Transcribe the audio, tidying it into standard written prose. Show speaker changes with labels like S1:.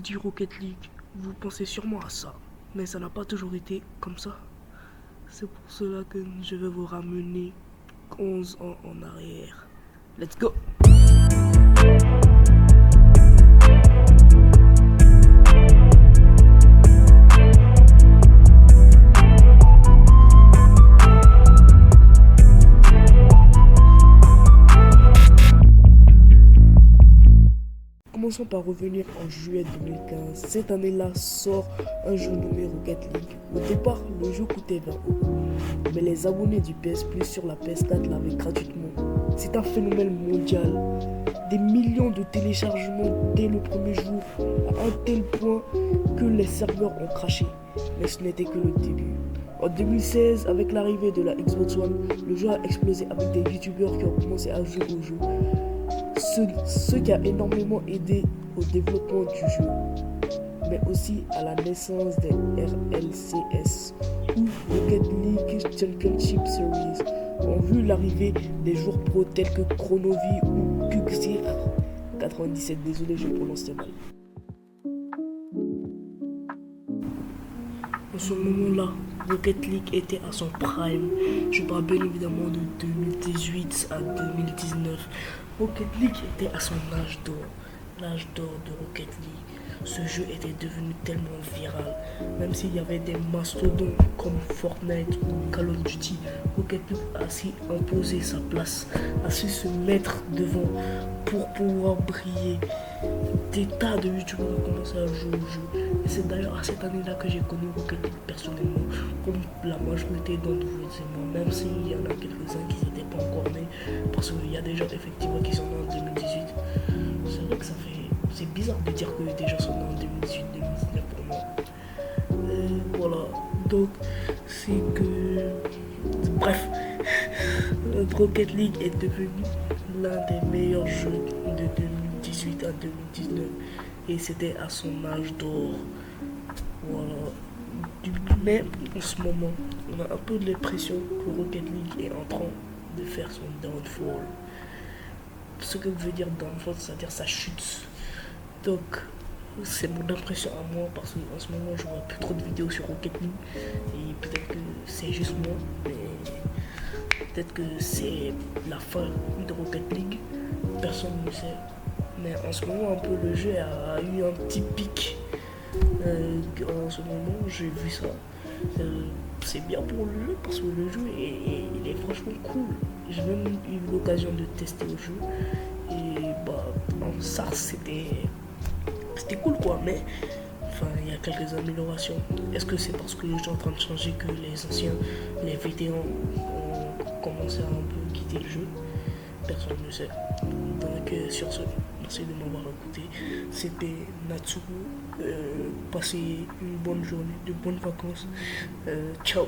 S1: dis Rocket League, vous pensez sûrement à ça, mais ça n'a pas toujours été comme ça. C'est pour cela que je vais vous ramener 11 ans en arrière. Let's go! Commençons par revenir en juillet 2015. Cette année-là sort un jeu nommé Rocket League. Au départ, le jeu coûtait 20 €, mais les abonnés du PS Plus sur la PS4 l'avaient gratuitement. C'est un phénomène mondial. Des millions de téléchargements dès le premier jour, à un tel point que les serveurs ont craché. Mais ce n'était que le début. En 2016, avec l'arrivée de la Xbox One, le jeu a explosé avec des youtubeurs qui ont commencé à jouer au jeu. Ce qui a énormément aidé au développement du jeu, mais aussi à la naissance des RLCS ou Rocket League Championship Series, ont vu l'arrivée des joueurs pro tels que Chronovi ou Kuxir 97. Désolé, je prononce mal. En ce moment-là, Rocket League était à son prime. Je parle bien évidemment de 2018 à 2019. Rocket League était à son âge d'or, l'âge d'or de Rocket League. Ce jeu était devenu tellement viral, même s'il y avait des mastodontes comme Fortnite ou Call of Duty. Rocket League a su imposer sa place, a su se mettre devant pour pouvoir briller. Des tas de youtubeurs ont commencé à jouer au jeu. Et c'est d'ailleurs à cette année-là que j'ai connu Rocket League personnellement, comme la majorité d'entre vous et moi, même s'il y en a quelques-uns qui n'étaient pas encore nés, parce qu'il y a des gens effectivement qui sont nés en 2018. C'est vrai que c'est bizarre de dire que des gens sont nés en 2018-2019 pour moi. Voilà, donc c'est que... Bref, Rocket League est devenu l'un des meilleurs jeux de 2018 à 2019 et c'était à son âge d'or. Voilà. Mais en ce moment, on a un peu de l'impression que Rocket League est en train de faire son downfall. Ce que veut dire downfall, c'est-à-dire sa chute. Donc, c'est mon impression à moi parce qu'en ce moment, je vois plus trop de vidéos sur Rocket League et peut-être que c'est juste moi, mais peut-être que c'est la fin de Rocket League. Personne ne sait. Mais en ce moment, un peu le jeu a eu un petit pic. En ce moment, j'ai vu ça. C'est bien pour le jeu parce que le jeu il est franchement cool. J'ai même eu l'occasion de tester le jeu. Et bah, ça c'était cool quoi. Mais enfin, il y a quelques améliorations. Est-ce que c'est parce que le jeu est en train de changer que les anciens, les vétérans ont commencé à un peu quitter le jeu? Personne ne sait. Donc sur ce, merci de m'avoir écouté. C'était Natsuko. Passez une bonne journée, de bonnes vacances. Ciao.